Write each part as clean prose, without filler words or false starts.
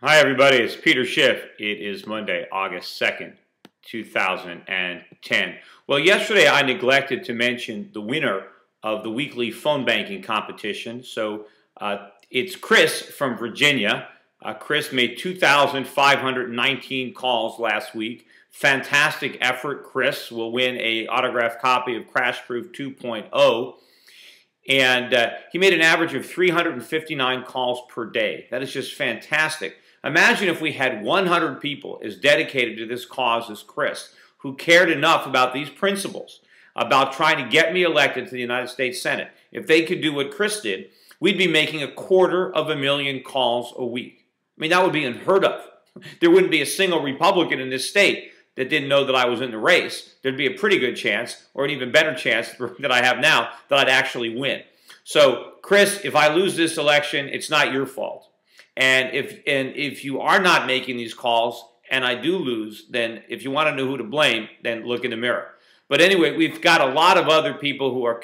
Hi, everybody. It's Peter Schiff. It is Monday, August 2nd, 2010. Well, yesterday I neglected to mention the winner of the weekly phone banking competition. It's Chris from Virginia. Chris made 2,519 calls last week. Fantastic effort. Chris will win an autographed copy of Crash Proof 2.0. And he made an average of 359 calls per day. That is just fantastic. Imagine if we had 100 people as dedicated to this cause as Chris, who cared enough about these principles, about trying to get me elected to the United States Senate. If they could do what Chris did, we'd be making 250,000 calls a week. I mean, that would be unheard of. There wouldn't be a single Republican in this state that didn't know that I was in the race. There'd be a pretty good chance, or an even better chance that I have now, that I'd actually win. So, Chris, if I lose this election, it's not your fault. And if you are not making these calls and I do lose, then if you want to know who to blame, then look in the mirror. But anyway, we've got a lot of other people who are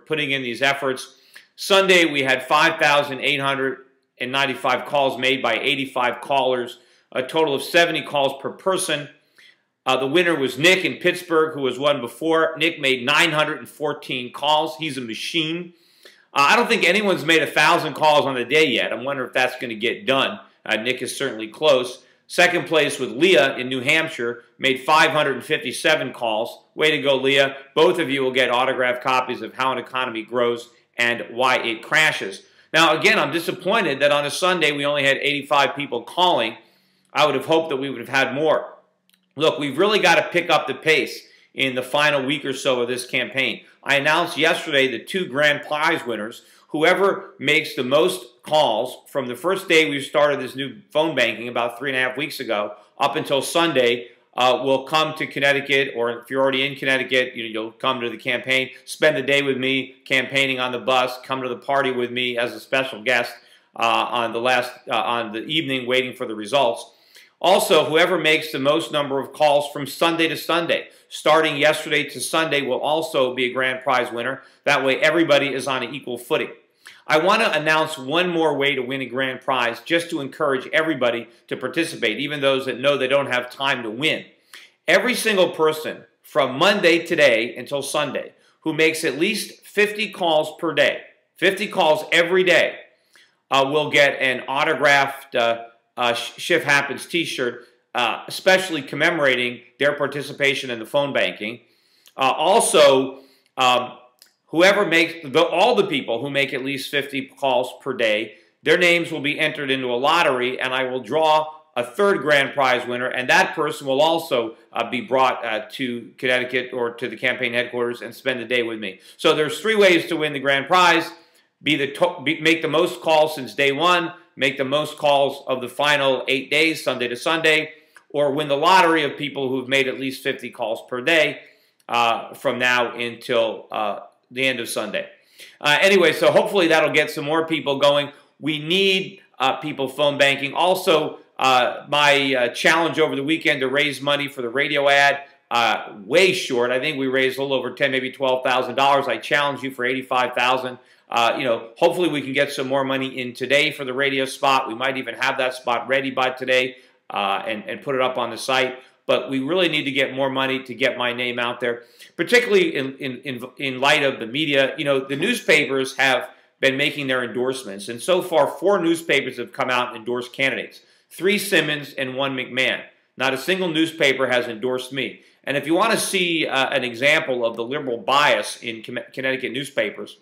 putting in these efforts. Sunday, we had 5,895 calls made by 85 callers, a total of 70 calls per person. The winner was Nick in Pittsburgh, who was one before. Nick made 914 calls. He's a machine. I don't think anyone's made 1,000 calls on the day yet. I'm wondering if that's going to get done. Nick is certainly close. Second place with Leah in New Hampshire, made 557 calls. Way to go, Leah. Both of you will get autographed copies of How an Economy Grows and Why It Crashes. Now, again, I'm disappointed that on a Sunday we only had 85 people calling. I would have hoped that we would have had more. Look, we've really got to pick up the pace in the final week or so of this campaign. I announced yesterday the 2 grand prize winners. Whoever makes the most calls from the first day we started this new phone banking about 3.5 weeks ago up until Sunday will come to Connecticut, or if you're already in Connecticut, you'll come to the campaign, spend the day with me campaigning on the bus, come to the party with me as a special guest on the evening waiting for the results. Also, whoever makes the most number of calls from Sunday to Sunday, starting yesterday to Sunday, will also be a grand prize winner. That way, everybody is on an equal footing. I want to announce one more way to win a grand prize, just to encourage everybody to participate, even those that know they don't have time to win. Every single person from Monday today until Sunday who makes at least 50 calls per day, 50 calls every day, will get an autographed Schiff Happens t-shirt, especially commemorating their participation in the phone banking. Also, whoever makes, all the people who make at least 50 calls per day, their names will be entered into a lottery, and I will draw a 3rd grand prize winner, and that person will also be brought to Connecticut or to the campaign headquarters and spend the day with me. So there's 3 ways to win the grand prize. Make the most calls since day 1, make the most calls of the final 8 days, Sunday to Sunday, or win the lottery of people who've made at least 50 calls per day from now until the end of Sunday. Anyway, so hopefully that'll get some more people going. We need people phone banking. Also, my challenge over the weekend to raise money for the radio ad, way short. I think we raised a little over $10,000, maybe $12,000. I challenge you for $85,000. Hopefully we can get some more money in today for the radio spot. We might even have that spot ready by today and put it up on the site. But we really need to get more money to get my name out there, particularly in light of the media. The newspapers have been making their endorsements, and so far 4 newspapers have come out and endorsed candidates. 3 Simmons and 1 McMahon. Not a single newspaper has endorsed me. And if you want to see an example of the liberal bias in Connecticut newspapers,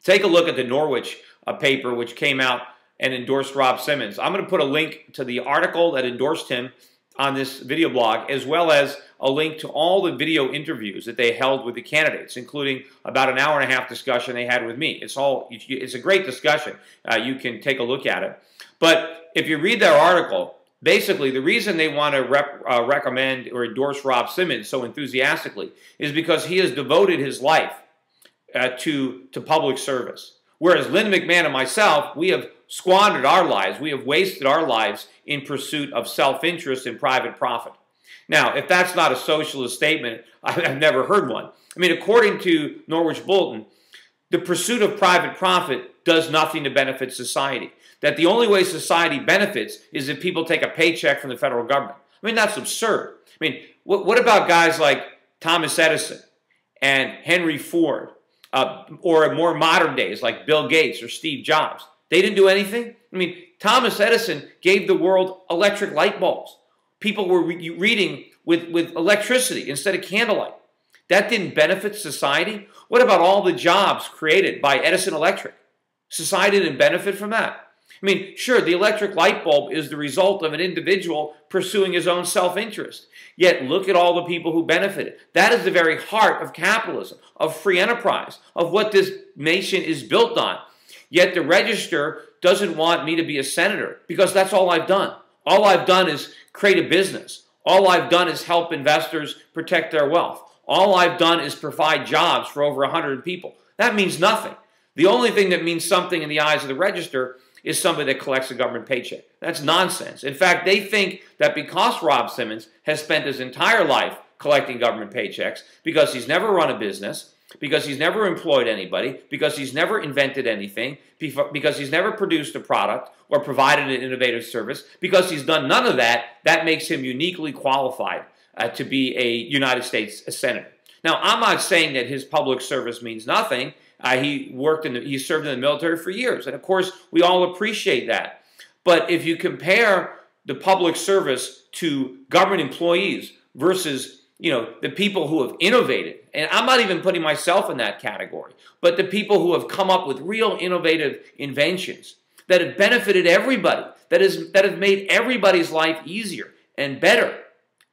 take a look at the Norwich paper, which came out and endorsed Rob Simmons. I'm going to put a link to the article that endorsed him on this video blog, as well as a link to all the video interviews that they held with the candidates, including about an hour-and-a-half discussion they had with me. It's a great discussion. You can take a look at it. But if you read their article, basically the reason they want to recommend or endorse Rob Simmons so enthusiastically is because he has devoted his life to public service. Whereas Lynn McMahon and myself, we have squandered our lives. We have wasted our lives in pursuit of self-interest and private profit. Now, if that's not a socialist statement, I've never heard one. I mean, according to Norwich Bulletin, the pursuit of private profit does nothing to benefit society. that the only way society benefits is if people take a paycheck from the federal government. I mean, that's absurd. I mean, what about guys like Thomas Edison and Henry Ford, or more modern days like Bill Gates or Steve Jobs? They didn't do anything? I mean, Thomas Edison gave the world electric light bulbs. People were reading with electricity instead of candlelight. That didn't benefit society? What about all the jobs created by Edison Electric? Society didn't benefit from that. I mean, sure, the electric light bulb is the result of an individual pursuing his own self-interest. Yet look at all the people who benefited. That is the very heart of capitalism, of free enterprise, of what this nation is built on. Yet the Register doesn't want me to be a senator because that's all I've done. All I've done is create a business. All I've done is help investors protect their wealth. All I've done is provide jobs for over 100 people. That means nothing. The only thing that means something in the eyes of the Register is somebody that collects a government paycheck. That's nonsense. In fact, they think that because Rob Simmons has spent his entire life collecting government paychecks, because he's never run a business, because he's never employed anybody, because he's never invented anything, because he's never produced a product or provided an innovative service, because he's done none of that, that makes him uniquely qualified to be a United States senator. Now, I'm not saying that his public service means nothing. He served in the military for years, and of course, we all appreciate that. But if you compare the public service to government employees versus, the people who have innovated, and I'm not even putting myself in that category, but the people who have come up with real innovative inventions that have benefited everybody, that have made everybody's life easier and better.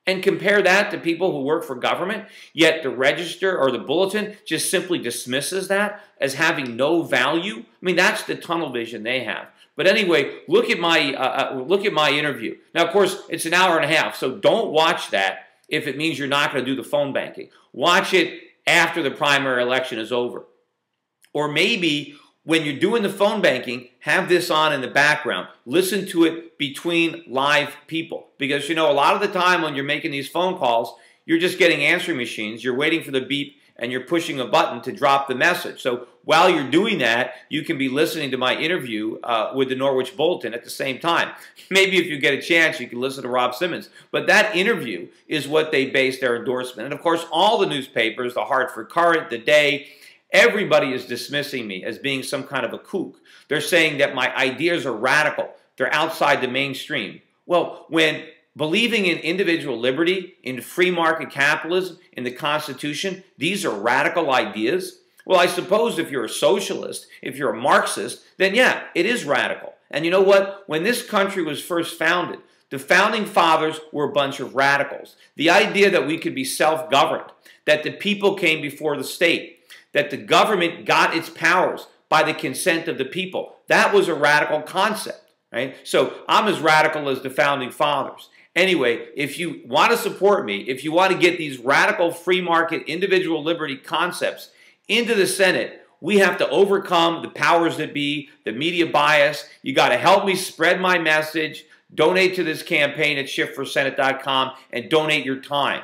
And compare that to people who work for government, yet the Register or the Bulletin just simply dismisses that as having no value. I mean, that's the tunnel vision they have. But anyway, look at my interview. Now, of course, it's an hour and a half, so don't watch that if it means you're not going to do the phone banking. Watch it after the primary election is over. Or maybe when you're doing the phone banking, have this on in the background. Listen to it between live people. Because, a lot of the time when you're making these phone calls, you're just getting answering machines. You're waiting for the beep, and you're pushing a button to drop the message. So while you're doing that, you can be listening to my interview with the Norwich Bulletin at the same time. Maybe if you get a chance, you can listen to Rob Simmons. But that interview is what they base their endorsement. And, of course, all the newspapers, the Hartford Courant, The Day, everybody is dismissing me as being some kind of a kook. They're saying that my ideas are radical. They're outside the mainstream. Well, when believing in individual liberty, in free market capitalism, in the Constitution, these are radical ideas. Well, I suppose if you're a socialist, if you're a Marxist, then yeah, it is radical. And you know what? When this country was first founded, the founding fathers were a bunch of radicals. The idea that we could be self-governed, that the people came before the state, that the government got its powers by the consent of the people. That was a radical concept, right? So I'm as radical as the founding fathers. Anyway, if you want to support me, if you want to get these radical free market individual liberty concepts into the Senate, we have to overcome the powers that be, the media bias. You got to help me spread my message. Donate to this campaign at shiftforsenate.com and donate your time.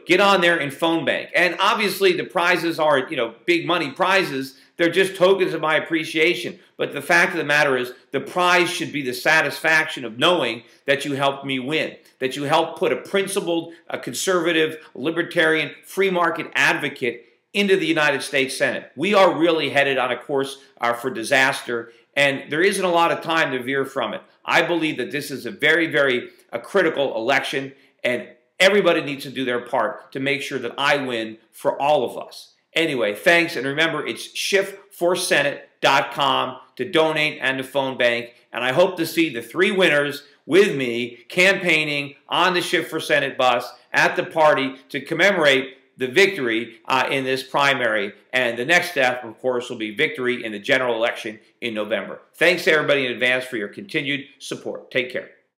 Get on there and phone bank. And obviously the prizes aren't, big money prizes. They're just tokens of my appreciation. But the fact of the matter is the prize should be the satisfaction of knowing that you helped me win, that you helped put a principled, a conservative, libertarian, free market advocate into the United States Senate. We are really headed on a course for disaster, and there isn't a lot of time to veer from it. I believe that this is a very, very critical election, and everybody needs to do their part to make sure that I win for all of us. Anyway, thanks, and remember, it's shiftforsenate.com to donate and to phone bank, and I hope to see the 3 winners with me campaigning on the Shift for Senate bus at the party to commemorate the victory in this primary, and the next step, of course, will be victory in the general election in November. Thanks, everybody, in advance for your continued support. Take care.